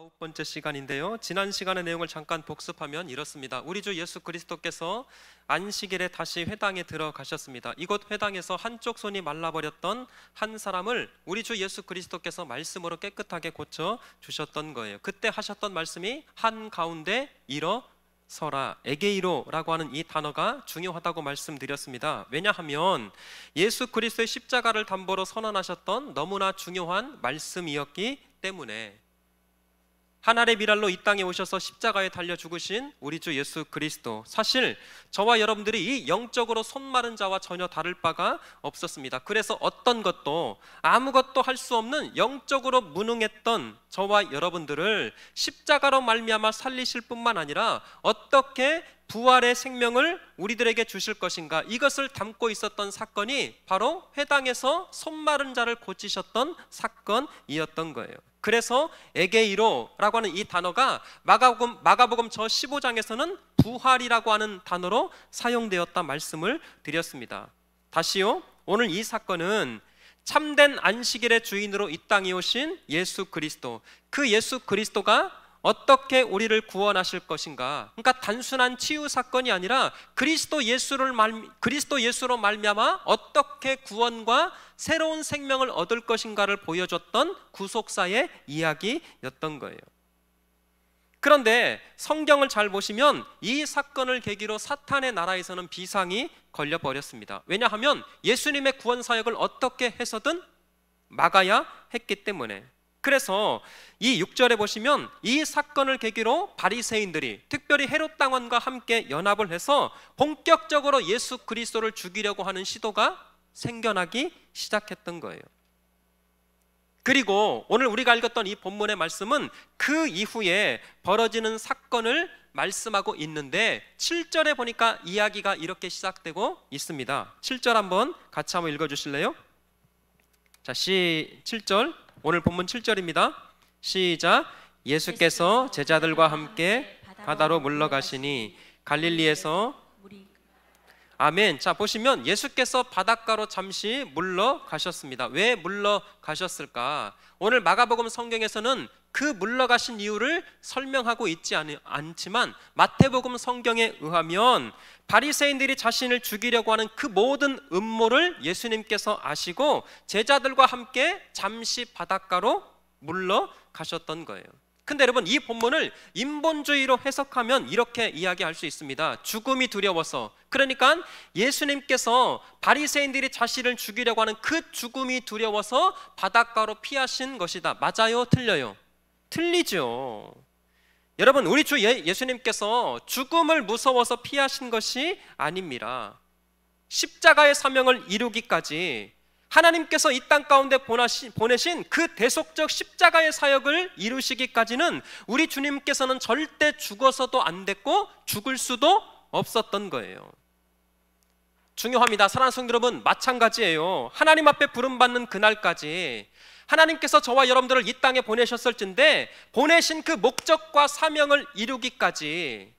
9번째 시간인데요. 지난 시간의 내용을 잠깐 복습하면 이렇습니다. 우리 주 예수 그리스도께서 안식일에 다시 회당에 들어가셨습니다. 이곳 회당에서 한쪽 손이 말라버렸던 한 사람을 우리 주 예수 그리스도께서 말씀으로 깨끗하게 고쳐 주셨던 거예요. 그때 하셨던 말씀이 한가운데 일어서라, 에게이로라고 하는 이 단어가 중요하다고 말씀드렸습니다. 왜냐하면 예수 그리스도의 십자가를 담보로 선언하셨던 너무나 중요한 말씀이었기 때문에 한 알의 미랄로 이 땅에 오셔서 십자가에 달려 죽으신 우리 주 예수 그리스도, 사실 저와 여러분들이 이 영적으로 손마른 자와 전혀 다를 바가 없었습니다. 그래서 어떤 것도 아무것도 할 수 없는 영적으로 무능했던 저와 여러분들을 십자가로 말미암아 살리실 뿐만 아니라 어떻게 부활의 생명을 우리들에게 주실 것인가, 이것을 담고 있었던 사건이 바로 회당에서 손마른 자를 고치셨던 사건이었던 거예요. 그래서 에게이로라고 하는 이 단어가 마가복음 저 15장에서는 부활이라고 하는 단어로 사용되었다 말씀을 드렸습니다. 다시요, 오늘 이 사건은 참된 안식일의 주인으로 이 땅에 오신 예수 그리스도, 그 예수 그리스도가 어떻게 우리를 구원하실 것인가, 그러니까 단순한 치유 사건이 아니라 그리스도 예수로 말미암아 어떻게 구원과 새로운 생명을 얻을 것인가를 보여줬던 구속사의 이야기였던 거예요. 그런데 성경을 잘 보시면 이 사건을 계기로 사탄의 나라에서는 비상이 걸려버렸습니다. 왜냐하면 예수님의 구원 사역을 어떻게 해서든 막아야 했기 때문에. 그래서 이 6절에 보시면 이 사건을 계기로 바리새인들이, 특별히 헤롯 당원과 함께 연합을 해서 본격적으로 예수 그리스도를 죽이려고 하는 시도가 생겨나기 시작했던 거예요. 그리고 오늘 우리가 읽었던 이 본문의 말씀은 그 이후에 벌어지는 사건을 말씀하고 있는데 7절에 보니까 이야기가 이렇게 시작되고 있습니다. 7절 한번 같이 한번 읽어주실래요? 자, 7절, 오늘 본문 7절입니다. 시작. 예수께서 제자들과 함께 바다로 물러가시니 갈릴리에서, 아멘. 자, 보시면 예수께서 바닷가로 잠시 물러가셨습니다. 왜 물러가셨을까? 오늘 마가복음 성경에서는 그 물러가신 이유를 설명하고 있지 않지만 마태복음 성경에 의하면 바리새인들이 자신을 죽이려고 하는 그 모든 음모를 예수님께서 아시고 제자들과 함께 잠시 바닷가로 물러가셨던 거예요. 근데 여러분, 이 본문을 인본주의로 해석하면 이렇게 이야기할 수 있습니다. 죽음이 두려워서, 그러니까 예수님께서 바리새인들이 자신을 죽이려고 하는 그 죽음이 두려워서 바닷가로 피하신 것이다. 맞아요? 틀려요? 틀리죠. 여러분, 우리 주 예수님께서 죽음을 무서워서 피하신 것이 아닙니다. 십자가의 사명을 이루기까지 하나님께서 이 땅 가운데 보내신 그 대속적 십자가의 사역을 이루시기까지는 우리 주님께서는 절대 죽어서도 안 됐고 죽을 수도 없었던 거예요. 중요합니다. 사랑하는 성도 여러분, 마찬가지예요. 하나님 앞에 부름받는 그날까지 하나님께서 저와 여러분들을 이 땅에 보내셨을진데 보내신 그 목적과 사명을 이루기까지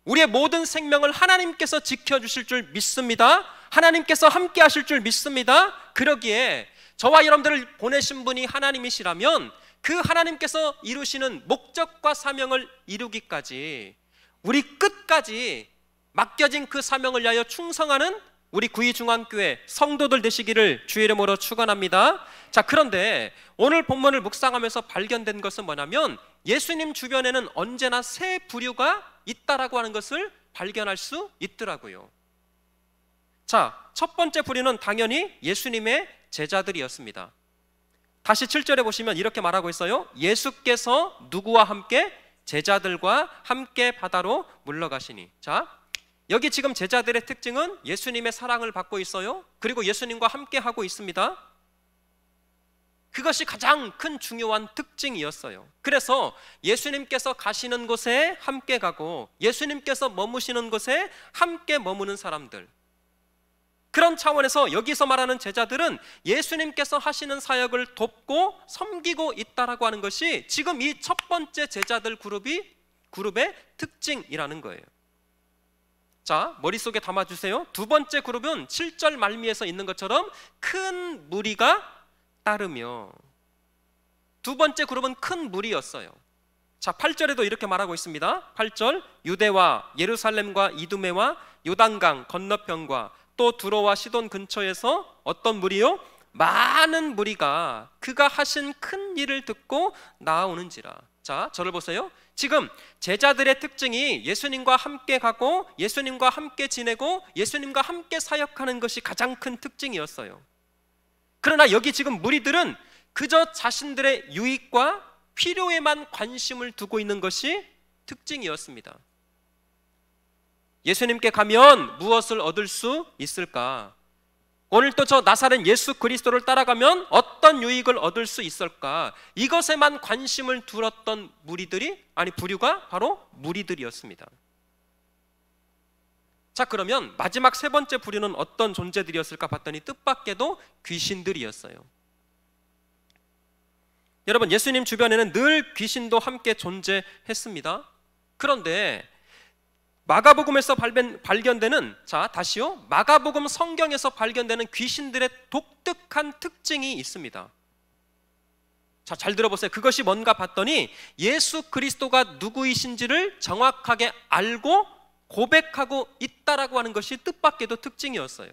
우리의 모든 생명을 하나님께서 지켜주실 줄 믿습니다. 하나님께서 함께 하실 줄 믿습니다. 그러기에 저와 여러분들을 보내신 분이 하나님이시라면 그 하나님께서 이루시는 목적과 사명을 이루기까지 우리 끝까지 맡겨진 그 사명을 위하여 충성하는 우리 구의중앙교회 성도들 되시기를 주의 이름으로 축원합니다. 자, 그런데 오늘 본문을 묵상하면서 발견된 것은 뭐냐면 예수님 주변에는 언제나 세 부류가 있다라고 하는 것을 발견할 수 있더라고요. 자, 첫 번째 부류는 당연히 예수님의 제자들이었습니다. 다시 7절에 보시면 이렇게 말하고 있어요. 예수께서 누구와 함께? 제자들과 함께 바다로 물러가시니. 자, 여기 지금 제자들의 특징은 예수님의 사랑을 받고 있어요. 그리고 예수님과 함께 하고 있습니다. 그것이 가장 큰 중요한 특징이었어요. 그래서 예수님께서 가시는 곳에 함께 가고 예수님께서 머무시는 곳에 함께 머무는 사람들, 그런 차원에서 여기서 말하는 제자들은 예수님께서 하시는 사역을 돕고 섬기고 있다라고 하는 것이 지금 이 첫 번째 제자들 그룹의 특징이라는 거예요. 자, 머릿속에 담아주세요. 두 번째 그룹은 7절 말미에서 있는 것처럼 큰 무리가 따르며, 두 번째 그룹은 큰 무리였어요. 자, 8절에도 이렇게 말하고 있습니다. 8절, 유대와 예루살렘과 이두메와 요단강 건너편과 또 두로와 시돈 근처에서 어떤 무리요? 많은 무리가 그가 하신 큰 일을 듣고 나아오는지라. 자, 저를 보세요. 지금 제자들의 특징이 예수님과 함께 가고 예수님과 함께 지내고 예수님과 함께 사역하는 것이 가장 큰 특징이었어요. 그러나 여기 지금 무리들은 그저 자신들의 유익과 필요에만 관심을 두고 있는 것이 특징이었습니다. 예수님께 가면 무엇을 얻을 수 있을까? 오늘 또 저 나사렛 예수 그리스도를 따라가면 어떤 유익을 얻을 수 있을까? 이것에만 관심을 두었던 무리들이, 아니 부류가 바로 무리들이었습니다. 자, 그러면 마지막 세 번째 부류는 어떤 존재들이었을까 봤더니 뜻밖에도 귀신들이었어요. 여러분, 예수님 주변에는 늘 귀신도 함께 존재했습니다. 그런데 마가복음에서 발견되는, 자 다시요, 마가복음 성경에서 발견되는 귀신들의 독특한 특징이 있습니다. 자, 잘 들어보세요. 그것이 뭔가 봤더니 예수 그리스도가 누구이신지를 정확하게 알고 고백하고 있다라고 하는 것이 뜻밖에도 특징이었어요.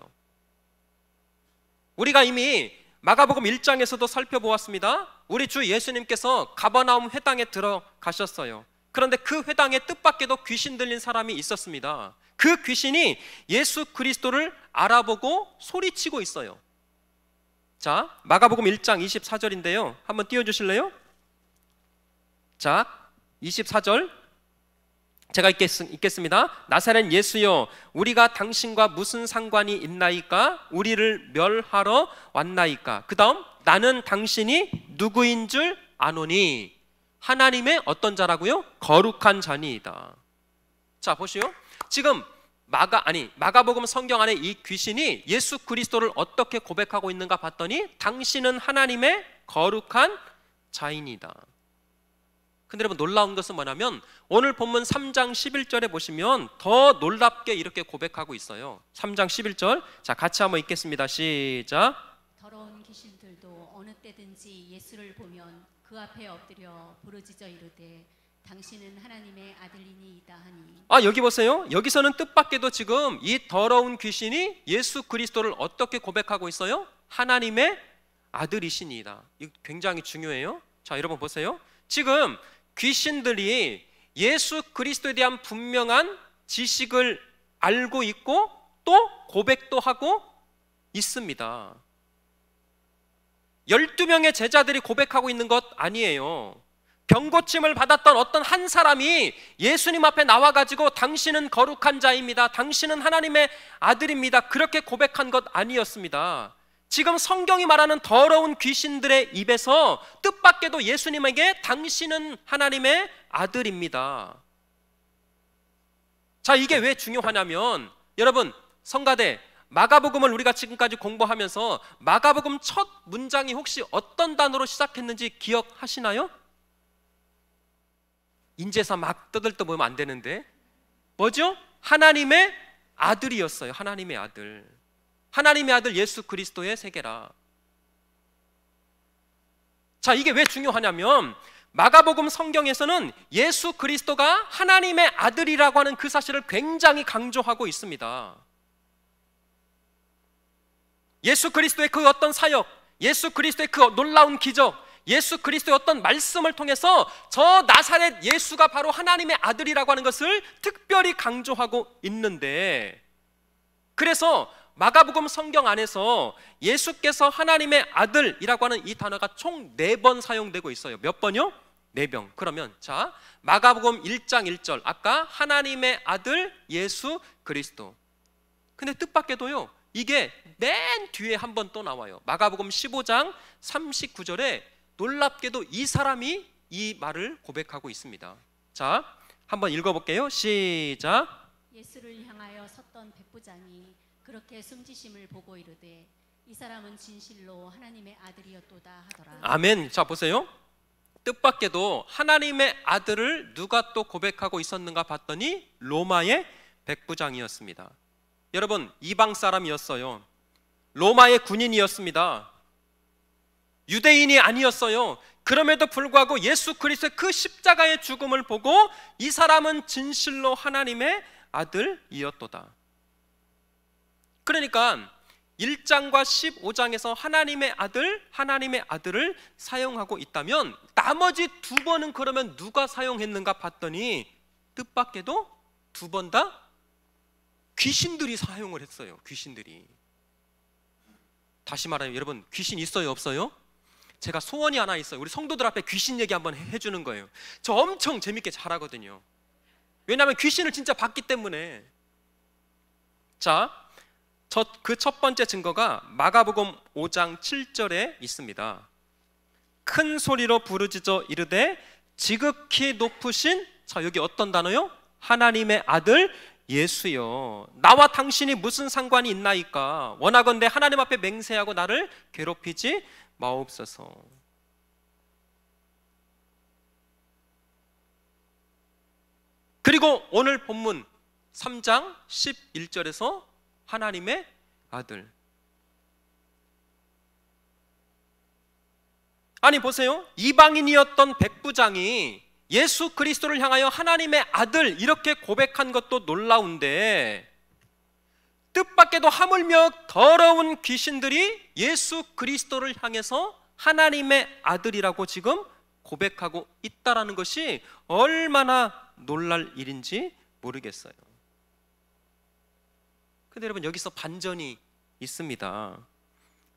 우리가 이미 마가복음 1장에서도 살펴보았습니다. 우리 주 예수님께서 가버나움 회당에 들어가셨어요. 그런데 그 회당에 뜻밖에도 귀신 들린 사람이 있었습니다. 그 귀신이 예수 그리스도를 알아보고 소리치고 있어요. 자, 마가복음 1장 24절인데요 한번 띄워주실래요? 자, 24절 제가 읽겠습니다. 나사렛 예수여, 우리가 당신과 무슨 상관이 있나이까? 우리를 멸하러 왔나이까? 그 다음, 나는 당신이 누구인 줄 아노니 하나님의 어떤 자라고요? 거룩한 자니이다. 자, 보시오. 지금 마가복음 성경 안에 이 귀신이 예수 그리스도를 어떻게 고백하고 있는가 봤더니 당신은 하나님의 거룩한 자이니다. 근데 여러분, 놀라운 것은 뭐냐면 오늘 본문 3장 11절에 보시면 더 놀랍게 이렇게 고백하고 있어요. 3장 11절, 자 같이 한번 읽겠습니다. 시작. 더러운 귀신들도 어느 때든지 예수를 보면 그 앞에 엎드려 부르짖어 이르되 당신은 하나님의 아들이니이다 하니. 여기 보세요. 여기서는 뜻밖에도 지금 이 더러운 귀신이 예수 그리스도를 어떻게 고백하고 있어요? 하나님의 아들이시니이다. 이거 굉장히 중요해요. 자, 여러분 보세요. 지금 귀신들이 예수 그리스도에 대한 분명한 지식을 알고 있고 또 고백도 하고 있습니다. 12명의 제자들이 고백하고 있는 것 아니에요. 병고침을 받았던 어떤 한 사람이 예수님 앞에 나와가지고 당신은 거룩한 자입니다, 당신은 하나님의 아들입니다, 그렇게 고백한 것 아니었습니다. 지금 성경이 말하는 더러운 귀신들의 입에서 뜻밖에도 예수님에게 당신은 하나님의 아들입니다. 자, 이게 왜 중요하냐면 여러분, 성가대 마가복음을 우리가 지금까지 공부하면서 마가복음 첫 문장이 혹시 어떤 단어로 시작했는지 기억하시나요? 인제서 막 떠들떠보면 안 되는데 뭐죠? 하나님의 아들이었어요. 하나님의 아들. 하나님의 아들 예수 그리스도의 세계라. 자, 이게 왜 중요하냐면 마가복음 성경에서는 예수 그리스도가 하나님의 아들이라고 하는 그 사실을 굉장히 강조하고 있습니다. 예수 그리스도의 그 어떤 사역, 예수 그리스도의 그 놀라운 기적, 예수 그리스도의 어떤 말씀을 통해서 저 나사렛 예수가 바로 하나님의 아들이라고 하는 것을 특별히 강조하고 있는데, 그래서 마가복음 성경 안에서 예수께서 하나님의 아들이라고 하는 이 단어가 총 4번 사용되고 있어요. 몇 번이요? 4번. 그러면 자, 마가복음 1장 1절 아까 하나님의 아들 예수 그리스도. 근데 뜻밖에도요, 이게 맨 뒤에 한 번 또 나와요. 마가복음 15장 39절에 놀랍게도 이 사람이 이 말을 고백하고 있습니다. 자, 한번 읽어볼게요. 시작. 예수를 향하여 섰던 백부장이 그렇게 숨지심을 보고 이르되 이 사람은 진실로 하나님의 아들이었도다 하더라. 아멘. 자, 보세요. 뜻밖에도 하나님의 아들을 누가 또 고백하고 있었는가 봤더니 로마의 백부장이었습니다. 여러분, 이방 사람이었어요. 로마의 군인이었습니다. 유대인이 아니었어요. 그럼에도 불구하고 예수 그리스도의 그 십자가의 죽음을 보고 이 사람은 진실로 하나님의 아들이었도다. 그러니까 1장과 15장에서 하나님의 아들을 사용하고 있다면 나머지 두 번은 그러면 누가 사용했는가 봤더니 뜻밖에도 두 번 다 귀신들이 사용을 했어요. 귀신들이. 다시 말하면 여러분, 귀신 있어요 없어요? 제가 소원이 하나 있어요. 우리 성도들 앞에 귀신 얘기 한번 해주는 거예요. 저 엄청 재밌게 잘하거든요. 왜냐하면 귀신을 진짜 봤기 때문에. 자, 그 첫 번째 증거가 마가복음 5장 7절에 있습니다. 큰 소리로 부르짖어 이르되 지극히 높으신, 자 여기 어떤 단어요? 하나님의 아들 예수여, 나와 당신이 무슨 상관이 있나이까? 원하건대 하나님 앞에 맹세하고 나를 괴롭히지 마옵소서. 그리고 오늘 본문 3장 11절에서 하나님의 아들. 아니 보세요, 이방인이었던 백부장이 예수 그리스도를 향하여 하나님의 아들 이렇게 고백한 것도 놀라운데, 뜻밖에도 하물며 더러운 귀신들이 예수 그리스도를 향해서 하나님의 아들이라고 지금 고백하고 있다라는 것이 얼마나 놀랄 일인지 모르겠어요. 근데 여러분, 여기서 반전이 있습니다.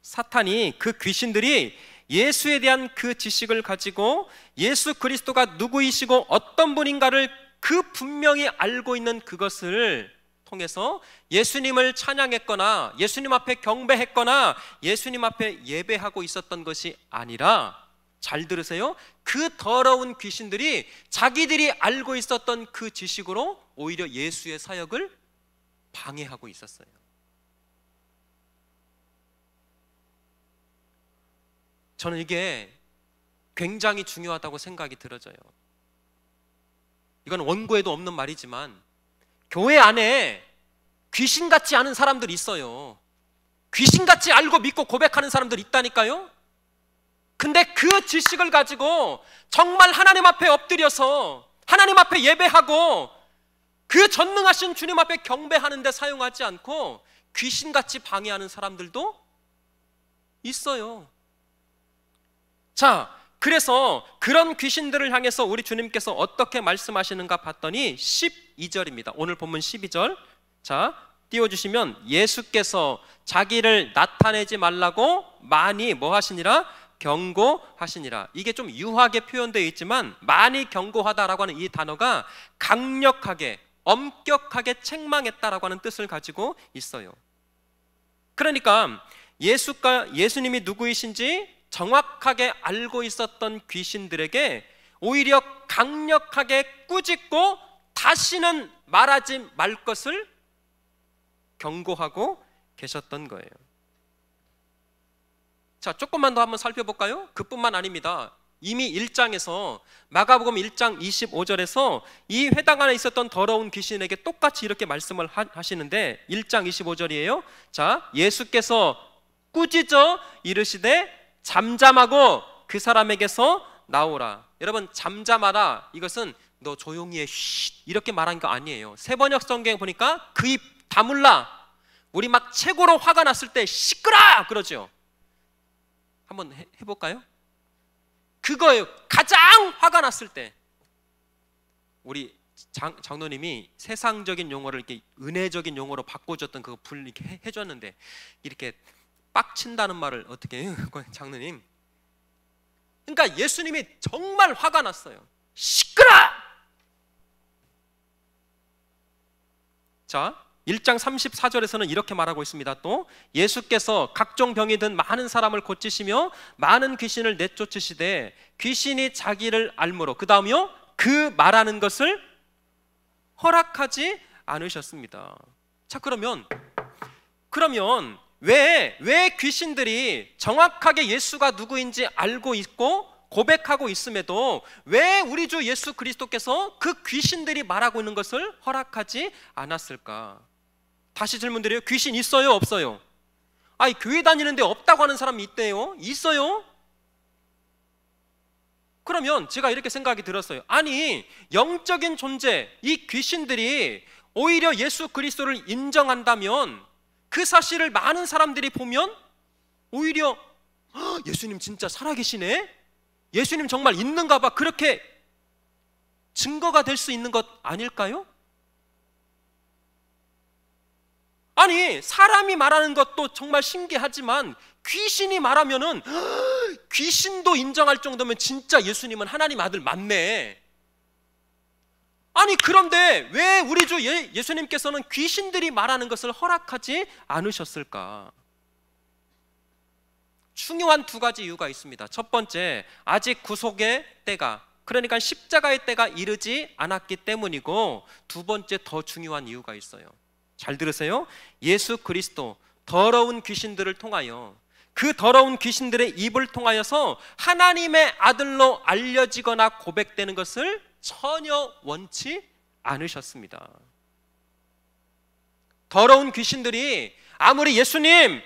사탄이, 그 귀신들이 예수에 대한 그 지식을 가지고 예수 그리스도가 누구이시고 어떤 분인가를 그 분명히 알고 있는 그것을 통해서 예수님을 찬양했거나 예수님 앞에 경배했거나 예수님 앞에 예배하고 있었던 것이 아니라, 잘 들으세요, 그 더러운 귀신들이 자기들이 알고 있었던 그 지식으로 오히려 예수의 사역을 방해하고 있었어요. 저는 이게 굉장히 중요하다고 생각이 들어져요. 이건 원고에도 없는 말이지만 교회 안에 귀신같이 아는 사람들이 있어요. 귀신같이 알고 믿고 고백하는 사람들이 있다니까요. 근데 그 지식을 가지고 정말 하나님 앞에 엎드려서 하나님 앞에 예배하고 그 전능하신 주님 앞에 경배하는 데 사용하지 않고 귀신같이 방해하는 사람들도 있어요. 자, 그래서 그런 귀신들을 향해서 우리 주님께서 어떻게 말씀하시는가 봤더니 12절입니다. 오늘 본문 12절. 자, 띄워주시면, 예수께서 자기를 나타내지 말라고 많이 뭐 하시니라? 경고하시니라. 이게 좀 유하게 표현되어 있지만 많이 경고하다라고 하는 이 단어가 강력하게, 엄격하게 책망했다라고 하는 뜻을 가지고 있어요. 그러니까 예수님이 누구이신지 정확하게 알고 있었던 귀신들에게 오히려 강력하게 꾸짖고 다시는 말하지 말 것을 경고하고 계셨던 거예요. 자, 조금만 더 한번 살펴볼까요? 그뿐만 아닙니다. 이미 1장에서, 마가복음 1장 25절에서 이 회당 안에 있었던 더러운 귀신에게 똑같이 이렇게 말씀을 하시는데 1장 25절이에요. 자, 예수께서 꾸짖어 이르시되 잠잠하고 그 사람에게서 나오라. 여러분, 잠잠하라, 이것은 너 조용히 해, 쉿, 이렇게 말한 거 아니에요. 세번역 성경에 보니까 그 입 다물라. 우리 막 최고로 화가 났을 때 시끄라 그러죠. 한번 해볼까요? 그거예요. 가장 화가 났을 때. 우리 장로님이 세상적인 용어를 이렇게 은혜적인 용어로 바꿔줬던 그거 이렇게 해줬는데, 이렇게 빡친다는 말을 어떻게 해요, 장로님? 그러니까 예수님이 정말 화가 났어요. 시끄라! 자, 1장 34절에서는 이렇게 말하고 있습니다. 또 예수께서 각종 병이 든 많은 사람을 고치시며 많은 귀신을 내쫓으시되 귀신이 자기를 알므로, 그 다음이요, 그 말하는 것을 허락하지 않으셨습니다. 자, 그러면 왜 귀신들이 정확하게 예수가 누구인지 알고 있고 고백하고 있음에도 왜 우리 주 예수 그리스도께서 그 귀신들이 말하고 있는 것을 허락하지 않았을까? 다시 질문드려요. 귀신 있어요 없어요? 아니, 교회 다니는데 없다고 하는 사람이 있대요? 있어요? 그러면 제가 이렇게 생각이 들었어요. 아니, 영적인 존재, 이 귀신들이 오히려 예수 그리스도를 인정한다면 그 사실을 많은 사람들이 보면 오히려 예수님 진짜 살아계시네? 예수님 정말 있는가 봐. 그렇게 증거가 될 수 있는 것 아닐까요? 아니, 사람이 말하는 것도 정말 신기하지만 귀신이 말하면은 귀신도 인정할 정도면 진짜 예수님은 하나님 아들 맞네. 아니, 그런데 왜 우리 주 예수님께서는 귀신들이 말하는 것을 허락하지 않으셨을까? 중요한 두 가지 이유가 있습니다. 첫 번째, 아직 구속의 때가, 그러니까 십자가의 때가 이르지 않았기 때문이고, 두 번째 더 중요한 이유가 있어요. 잘 들으세요. 예수 그리스도 더러운 귀신들을 통하여, 그 더러운 귀신들의 입을 통하여서 하나님의 아들로 알려지거나 고백되는 것을 전혀 원치 않으셨습니다. 더러운 귀신들이 아무리 예수님은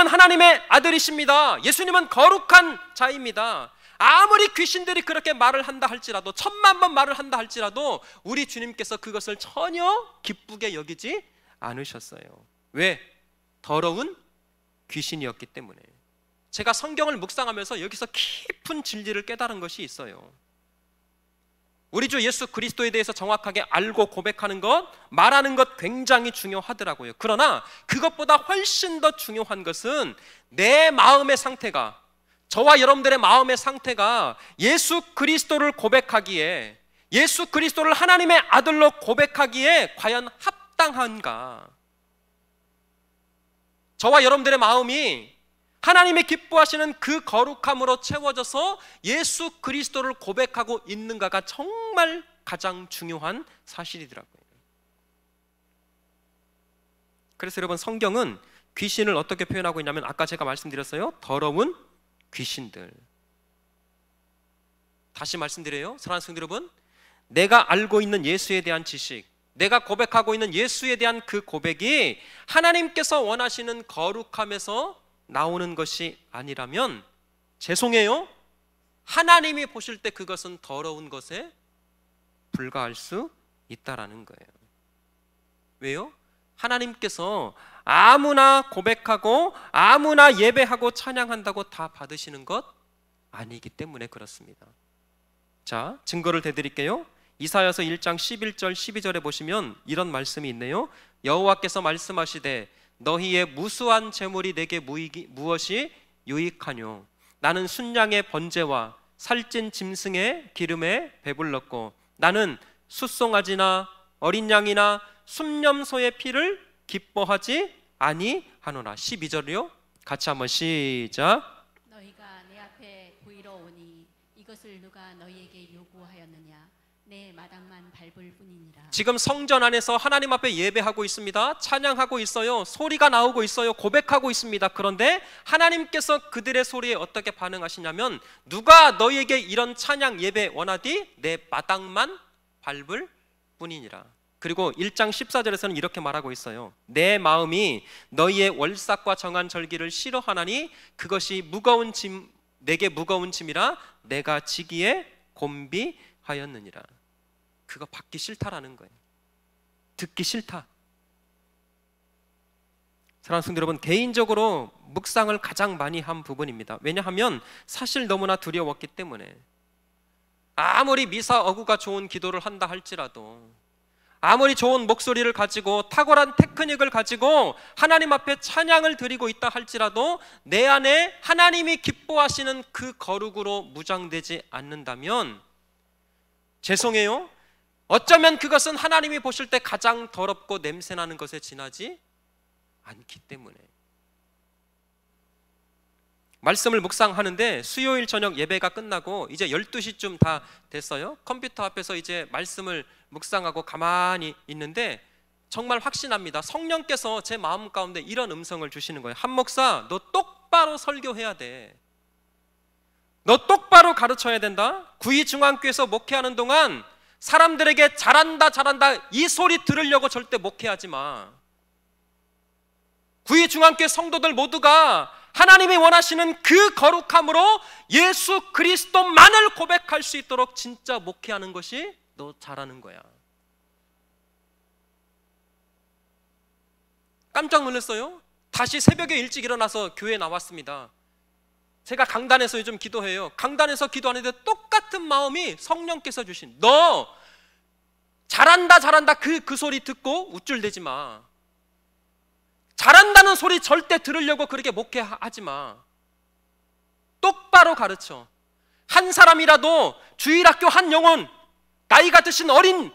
하나님의 아들이십니다, 예수님은 거룩한 자입니다, 아무리 귀신들이 그렇게 말을 한다 할지라도, 10,000번 말을 한다 할지라도 우리 주님께서 그것을 전혀 기쁘게 여기지 않으셨어요. 왜? 더러운 귀신이었기 때문에. 제가 성경을 묵상하면서 여기서 깊은 진리를 깨달은 것이 있어요. 우리 주 예수 그리스도에 대해서 정확하게 알고 고백하는 것, 말하는 것 굉장히 중요하더라고요. 그러나 그것보다 훨씬 더 중요한 것은 내 마음의 상태가, 저와 여러분들의 마음의 상태가 예수 그리스도를 고백하기에, 예수 그리스도를 하나님의 아들로 고백하기에 과연 합당한가? 저와 여러분들의 마음이 하나님이 기뻐하시는 그 거룩함으로 채워져서 예수 그리스도를 고백하고 있는가가 정말 가장 중요한 사실이더라고요. 그래서 여러분, 성경은 귀신을 어떻게 표현하고 있냐면, 아까 제가 말씀드렸어요. 더러운 귀신들. 다시 말씀드려요. 사랑하는 성도 여러분, 내가 알고 있는 예수에 대한 지식, 내가 고백하고 있는 예수에 대한 그 고백이 하나님께서 원하시는 거룩함에서 나오는 것이 아니라면, 죄송해요, 하나님이 보실 때 그것은 더러운 것에 불과할 수 있다라는 거예요. 왜요? 하나님께서 아무나 고백하고 아무나 예배하고 찬양한다고 다 받으시는 것 아니기 때문에 그렇습니다. 자, 증거를 대드릴게요. 이사야서 1장 11절 12절에 보시면 이런 말씀이 있네요. 여호와께서 말씀하시되 너희의 무수한 재물이 내게 무엇이 유익하뇨? 나는 순양의 번제와 살찐 짐승의 기름에 배불렀고, 나는 숫송아지나 어린 양이나 순념소의 피를 기뻐하지 아니하노라. 12절이요. 같이 한번 시작. 너희가 내 앞에 보이러 오니 이것을 누가 너희에게 요구하였느냐? 내 마당만 밟을 뿐이니라. 지금 성전 안에서 하나님 앞에 예배하고 있습니다. 찬양하고 있어요. 소리가 나오고 있어요. 고백하고 있습니다. 그런데 하나님께서 그들의 소리에 어떻게 반응하시냐면, 누가 너희에게 이런 찬양 예배 원하디? 내 마당만 밟을 뿐이니라. 그리고 1장 14절에서는 이렇게 말하고 있어요. 내 마음이 너희의 월삭과 정한 절기를 싫어하나니 그것이 무거운 짐, 내게 무거운 짐이라 내가 지기에 곤비하였느니라. 그거 받기 싫다라는 거예요. 듣기 싫다. 사랑하는 성도 여러분, 개인적으로 묵상을 가장 많이 한 부분입니다. 왜냐하면 사실 너무나 두려웠기 때문에. 아무리 미사 어구가 좋은 기도를 한다 할지라도, 아무리 좋은 목소리를 가지고 탁월한 테크닉을 가지고 하나님 앞에 찬양을 드리고 있다 할지라도 내 안에 하나님이 기뻐하시는 그 거룩으로 무장되지 않는다면, 죄송해요, 어쩌면 그것은 하나님이 보실 때 가장 더럽고 냄새나는 것에 지나지 않기 때문에. 말씀을 묵상하는데 수요일 저녁 예배가 끝나고 이제 12시쯤 다 됐어요. 컴퓨터 앞에서 이제 말씀을 묵상하고 가만히 있는데 정말 확신합니다. 성령께서 제 마음 가운데 이런 음성을 주시는 거예요. 한 목사, 너 똑바로 설교해야 돼. 너 똑바로 가르쳐야 된다. 구의중앙교회에서 목회하는 동안 사람들에게 잘한다 잘한다 이 소리 들으려고 절대 목회하지 마. 구의중앙교회 성도들 모두가 하나님이 원하시는 그 거룩함으로 예수 그리스도만을 고백할 수 있도록 진짜 목회하는 것이 너 잘하는 거야. 깜짝 놀랐어요. 다시 새벽에 일찍 일어나서 교회에 나왔습니다. 제가 강단에서 요즘 기도해요. 강단에서 기도하는데 똑같은 마음이 성령께서 주신, 너 잘한다 잘한다 그 소리 듣고 우쭐대지 마. 잘한다는 소리 절대 들으려고 그렇게 목회하지 마. 똑바로 가르쳐. 한 사람이라도 주일학교 한 영혼, 나이가 드신 어린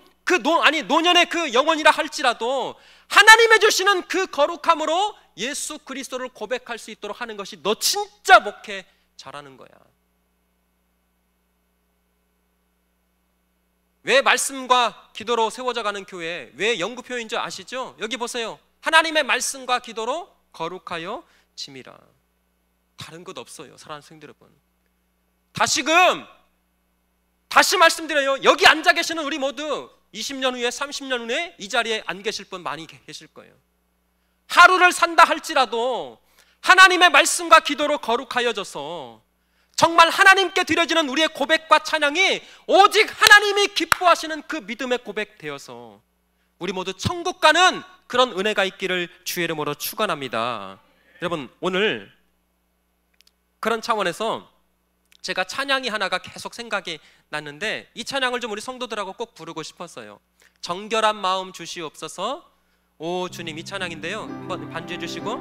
노년의 그 영혼이라 할지라도 하나님의 주시는 그 거룩함으로 예수 그리스도를 고백할 수 있도록 하는 것이 너 진짜 목회 잘하는 거야. 왜 말씀과 기도로 세워져 가는 교회, 왜 연구표인 줄 아시죠? 여기 보세요. 하나님의 말씀과 기도로 거룩하여 짐이라. 다른 것 없어요. 사랑하는 성도 여러분, 다시 말씀드려요. 여기 앉아 계시는 우리 모두 20년 후에 30년 후에 이 자리에 안 계실 분 많이 계실 거예요. 하루를 산다 할지라도 하나님의 말씀과 기도로 거룩하여져서 정말 하나님께 드려지는 우리의 고백과 찬양이 오직 하나님이 기뻐하시는 그 믿음의 고백 되어서 우리 모두 천국 가는 그런 은혜가 있기를 주의 이름으로 축원합니다. 여러분, 오늘 그런 차원에서 제가 찬양이 하나가 계속 생각이 났는데 이 찬양을 좀 우리 성도들하고 꼭 부르고 싶었어요. 정결한 마음 주시옵소서. 오 주님, 이 찬양인데요, 한번 반주해 주시고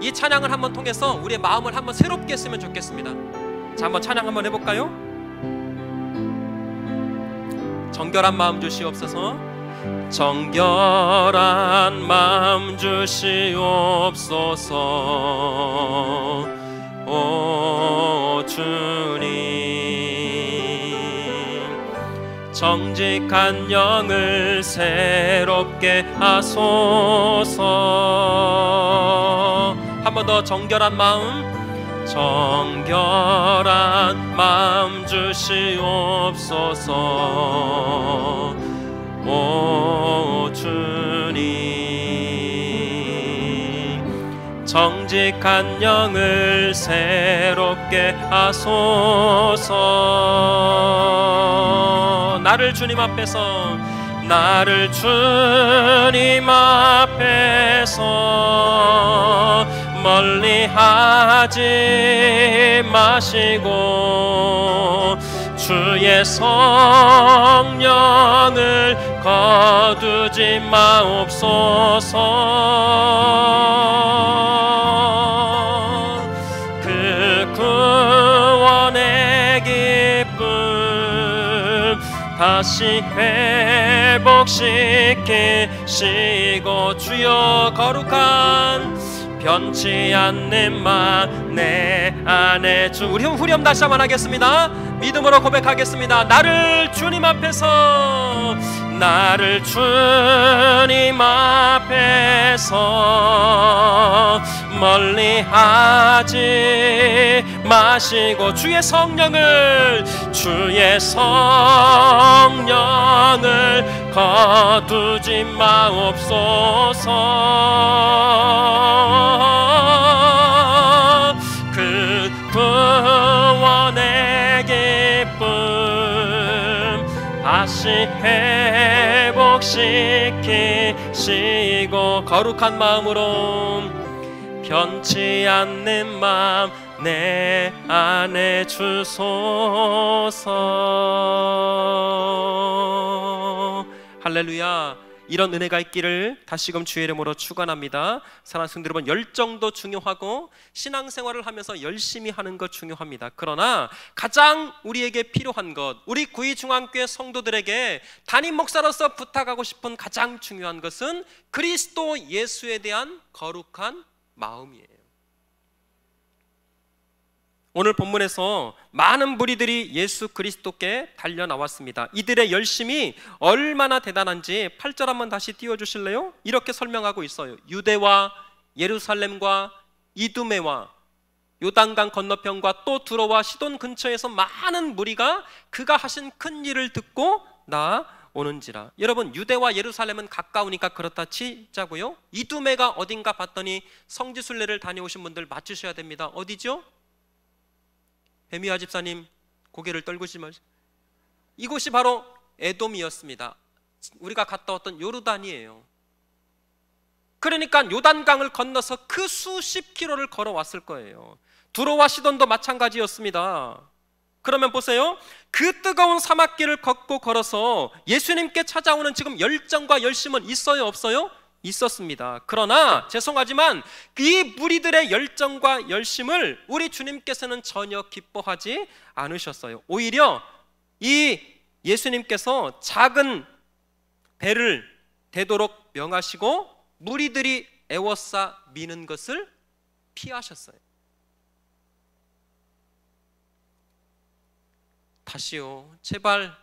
이 찬양을 한번 통해서 우리의 마음을 한번 새롭게 했으면 좋겠습니다. 자, 한번 찬양 한번 해볼까요? 정결한 마음 주시옵소서. 정결한 마음 주시옵소서. 오 주님, 정직한 영을 새롭게 하소서. 한 번 더. 정결한 마음 주시옵소서. 오 주님, 정직한 영을 새롭게 하소서. 나를 주님 앞에서 멀리 하지 마시고 주의 성령을 거두지 마옵소서. 그 구원의 기쁨 다시 회복시키시고 주여 거룩한 변치 않는 맘 내 안에 우리 후렴 다시 한번 하겠습니다. 믿음으로 고백하겠습니다. 나를 주님 앞에서 멀리 하지 마시고 주의 성령을 거두지 마옵소서. 그 구원의 기쁨 다시 회복시키시고 거룩한 마음으로 변치 않는 마음 내 안에 주소서. 할렐루야. 이런 은혜가 있기를 다시금 주의 이름으로 축원합니다. 사랑하는 성도 여러분, 열정도 중요하고 신앙생활을 하면서 열심히 하는 것 중요합니다. 그러나 가장 우리에게 필요한 것, 우리 구의중앙교회 성도들에게 담임 목사로서 부탁하고 싶은 가장 중요한 것은 그리스도 예수에 대한 거룩한 마음이에요. 오늘 본문에서 많은 무리들이 예수 그리스도께 달려 나왔습니다. 이들의 열심이 얼마나 대단한지 8절 한번 다시 띄워주실래요? 이렇게 설명하고 있어요. 유대와 예루살렘과 이두메와 요단강 건너편과 또 두로와 시돈 근처에서 많은 무리가 그가 하신 큰 일을 듣고 오는지라. 여러분, 유대와 예루살렘은 가까우니까 그렇다 치자고요. 이두메가 어딘가 봤더니 성지순례를 다녀오신 분들 맞추셔야 됩니다. 어디죠? 배미화 집사님 고개를 떨구지 마시고, 이곳이 바로 에돔이었습니다. 우리가 갔다 왔던 요르단이에요. 그러니까 요단강을 건너서 그 수십 킬로를 걸어왔을 거예요. 두로와 시돈도 마찬가지였습니다. 그러면 보세요. 그 뜨거운 사막길을 걷고 걸어서 예수님께 찾아오는 지금 열정과 열심은 있어요, 없어요? 있었습니다. 그러나 죄송하지만 이 무리들의 열정과 열심을 우리 주님께서는 전혀 기뻐하지 않으셨어요. 오히려 이 예수님께서 작은 배를 대도록 명하시고 무리들이 애워싸 미는 것을 피하셨어요. 다시요, 제발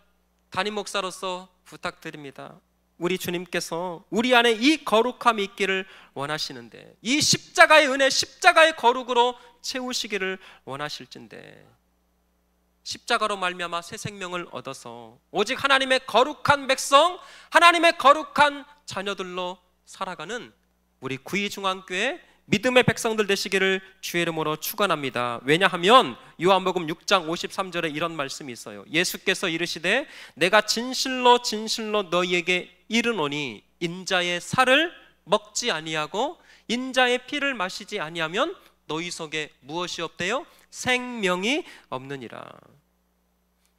담임 목사로서 부탁드립니다. 우리 주님께서 우리 안에 이 거룩함이 있기를 원하시는데, 이 십자가의 은혜, 십자가의 거룩으로 채우시기를 원하실진데, 십자가로 말미암아 새 생명을 얻어서 오직 하나님의 거룩한 백성, 하나님의 거룩한 자녀들로 살아가는 우리 구의중앙교회 믿음의 백성들 되시기를 주의 이름으로 축원합니다. 왜냐하면 요한복음 6장 53절에 이런 말씀이 있어요. 예수께서 이르시되 내가 진실로 진실로 너희에게 이르노니 인자의 살을 먹지 아니하고 인자의 피를 마시지 아니하면 너희 속에 무엇이 없대요? 생명이 없느니라.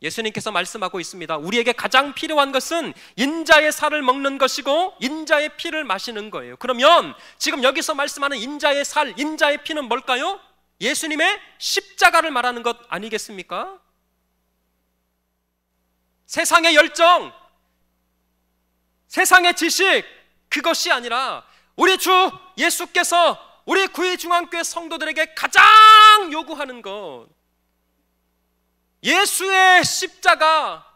예수님께서 말씀하고 있습니다. 우리에게 가장 필요한 것은 인자의 살을 먹는 것이고 인자의 피를 마시는 거예요. 그러면 지금 여기서 말씀하는 인자의 살, 인자의 피는 뭘까요? 예수님의 십자가를 말하는 것 아니겠습니까? 세상의 열정, 세상의 지식, 그것이 아니라 우리 주 예수께서 우리 구의중앙교회 성도들에게 가장 요구하는 것, 예수의 십자가,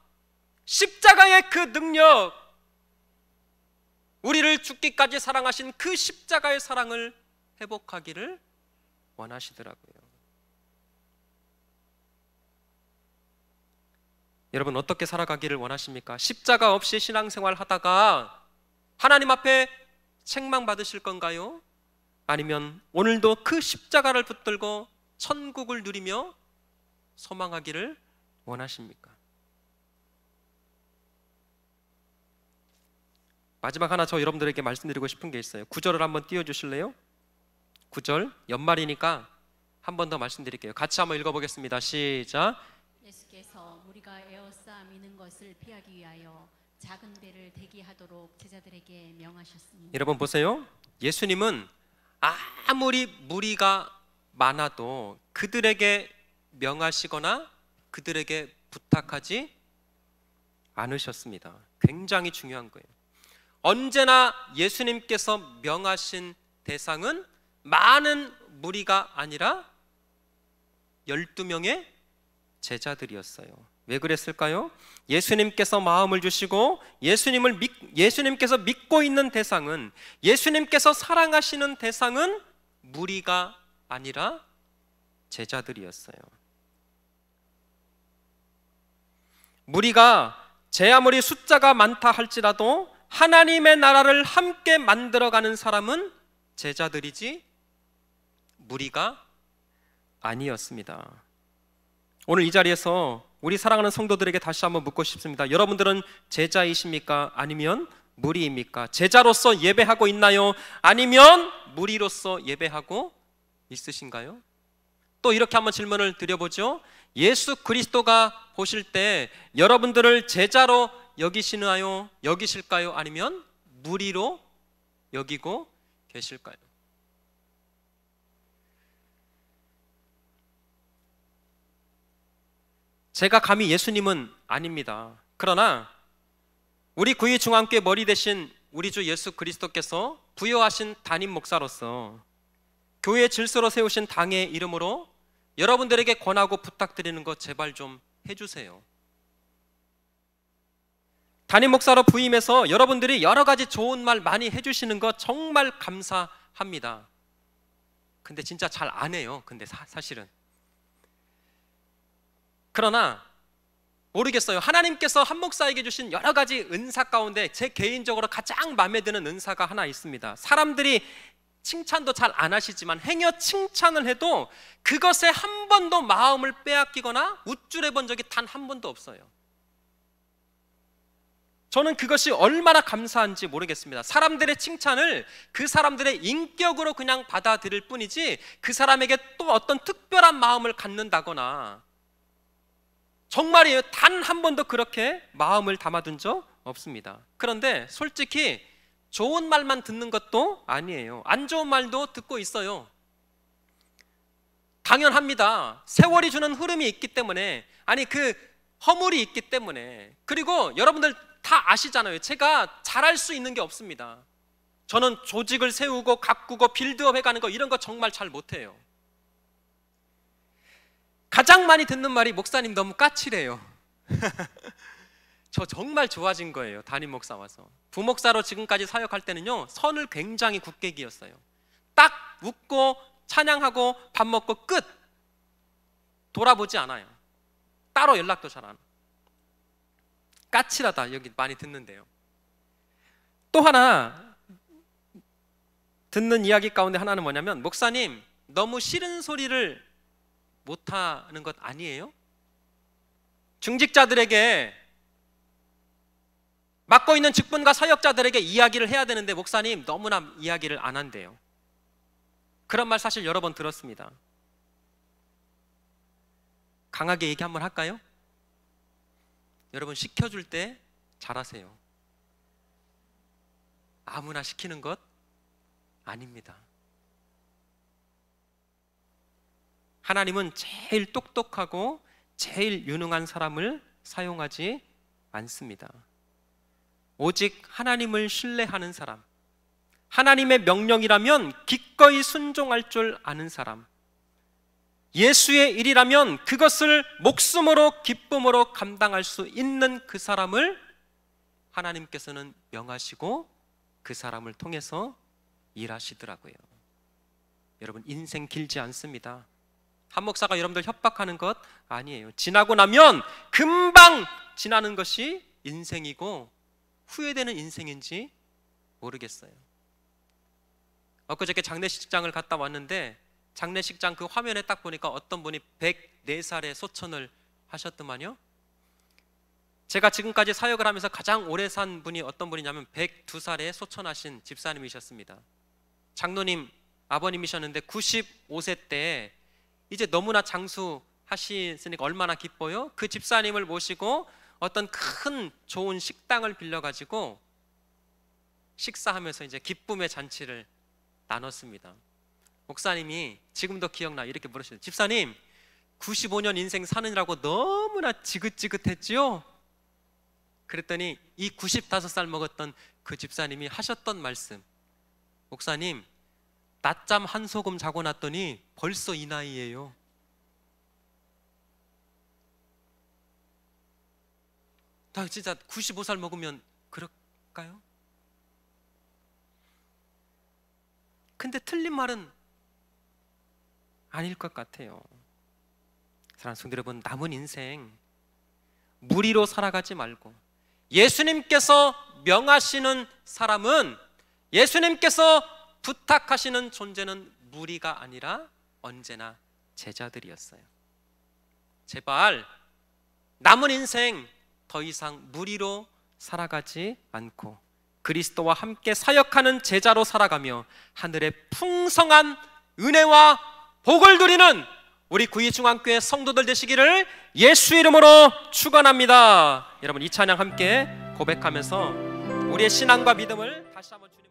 십자가의 그 능력, 우리를 죽기까지 사랑하신 그 십자가의 사랑을 회복하기를 원하시더라고요. 여러분, 어떻게 살아가기를 원하십니까? 십자가 없이 신앙생활 하다가 하나님 앞에 책망받으실 건가요? 아니면 오늘도 그 십자가를 붙들고 천국을 누리며 소망하기를 원하십니까? 마지막 하나 저 여러분들에게 말씀드리고 싶은 게 있어요. 9절을 한번 띄워주실래요? 9절, 연말이니까 한 번 더 말씀드릴게요. 같이 한번 읽어보겠습니다. 시작. 예수께서 우리가 에워싸 미는 것을 피하기 위하여 작은 배를 대기하도록 제자들에게 명하셨습니다. 여러분 보세요. 예수님은 아무리 무리가 많아도 그들에게 명하시거나 그들에게 부탁하지 않으셨습니다. 굉장히 중요한 거예요. 언제나 예수님께서 명하신 대상은 많은 무리가 아니라 12명의 제자들이었어요. 왜 그랬을까요? 예수님께서 마음을 주시고 예수님께서 믿고 있는 대상은, 예수님께서 사랑하시는 대상은 무리가 아니라 제자들이었어요. 무리가 제 아무리 숫자가 많다 할지라도 하나님의 나라를 함께 만들어가는 사람은 제자들이지 무리가 아니었습니다. 오늘 이 자리에서 우리 사랑하는 성도들에게 다시 한번 묻고 싶습니다. 여러분들은 제자이십니까? 아니면 무리입니까? 제자로서 예배하고 있나요? 아니면 무리로서 예배하고 있으신가요? 또 이렇게 한번 질문을 드려보죠. 예수 그리스도가 보실 때 여러분들을 제자로 여기실까요? 아니면 무리로 여기고 계실까요? 제가 감히 예수님은 아닙니다. 그러나 우리 구의중앙교회 머리 대신 우리 주 예수 그리스도께서 부여하신 담임 목사로서 교회 질서로 세우신 당의 이름으로 여러분들에게 권하고 부탁드리는 것 제발 좀 해주세요. 담임 목사로 부임해서 여러분들이 여러 가지 좋은 말 많이 해주시는 것 정말 감사합니다. 근데 진짜 잘 안 해요. 근데 사실은. 그러나 모르겠어요. 하나님께서 한 목사에게 주신 여러 가지 은사 가운데 제 개인적으로 가장 마음에 드는 은사가 하나 있습니다. 사람들이 칭찬도 잘 안 하시지만 행여 칭찬을 해도 그것에 한 번도 마음을 빼앗기거나 우쭐해 본 적이 단 한 번도 없어요. 저는 그것이 얼마나 감사한지 모르겠습니다. 사람들의 칭찬을 그 사람들의 인격으로 그냥 받아들일 뿐이지 그 사람에게 또 어떤 특별한 마음을 갖는다거나, 정말이에요, 단 한 번도 그렇게 마음을 담아둔 적 없습니다. 그런데 솔직히 좋은 말만 듣는 것도 아니에요. 안 좋은 말도 듣고 있어요. 당연합니다. 세월이 주는 흐름이 있기 때문에, 아니 그 허물이 있기 때문에. 그리고 여러분들 다 아시잖아요. 제가 잘할 수 있는 게 없습니다. 저는 조직을 세우고 가꾸고 빌드업 해가는 거 이런 거 정말 잘 못해요. 가장 많이 듣는 말이 목사님 너무 까칠해요. 저 정말 좋아진 거예요. 담임 목사 와서. 부목사로 지금까지 사역할 때는요, 선을 굉장히 굳게 기었어요. 딱 웃고 찬양하고 밥 먹고 끝. 돌아보지 않아요. 따로 연락도 잘 안 해요. 까칠하다 여기 많이 듣는데요. 또 하나 듣는 이야기 가운데 하나는 뭐냐면, 목사님 너무 싫은 소리를 못하는 것 아니에요? 중직자들에게, 맡고 있는 직분과 사역자들에게 이야기를 해야 되는데 목사님 너무나 이야기를 안 한대요. 그런 말 사실 여러 번 들었습니다. 강하게 얘기 한번 할까요? 여러분, 시켜줄 때 잘하세요. 아무나 시키는 것 아닙니다. 하나님은 제일 똑똑하고 제일 유능한 사람을 사용하지 않습니다. 오직 하나님을 신뢰하는 사람, 하나님의 명령이라면 기꺼이 순종할 줄 아는 사람, 예수의 일이라면 그것을 목숨으로 기쁨으로 감당할 수 있는 그 사람을 하나님께서는 명하시고 그 사람을 통해서 일하시더라고요. 여러분, 인생 길지 않습니다. 한 목사가 여러분들 협박하는 것 아니에요. 지나고 나면 금방 지나는 것이 인생이고 후회되는 인생인지 모르겠어요. 엊그저께 장례식장을 갔다 왔는데 장례식장 그 화면에 딱 보니까 어떤 분이 104살에 소천을 하셨더만요. 제가 지금까지 사역을 하면서 가장 오래 산 분이 어떤 분이냐면 102살에 소천하신 집사님이셨습니다. 장로님 아버님이셨는데 95세 때 이제 너무나 장수하시니까 얼마나 기뻐요. 그 집사님을 모시고 어떤 큰 좋은 식당을 빌려가지고 식사하면서 이제 기쁨의 잔치를 나눴습니다. 목사님이 지금도 기억나 이렇게 물으시죠. 집사님 95년 인생 사느라고 너무나 지긋지긋했지요? 그랬더니 이 95살 먹었던 그 집사님이 하셨던 말씀, 목사님 낮잠 한 소금 자고 났더니 벌써 이 나이예요. 나 진짜 95살 먹으면 그럴까요? 근데 틀린 말은 아닐 것 같아요. 사랑하는 성도 여러분, 남은 인생 무리로 살아가지 말고 예수님께서 명하시는 사람은, 예수님께서 부탁하시는 존재는 무리가 아니라 언제나 제자들이었어요. 제발 남은 인생 더 이상 무리로 살아가지 않고 그리스도와 함께 사역하는 제자로 살아가며 하늘의 풍성한 은혜와 복을 누리는 우리 구이중앙교회 성도들 되시기를 예수 이름으로 축원합니다. 여러분, 이 찬양 함께 고백하면서 우리의 신앙과 믿음을 다시 한번 주님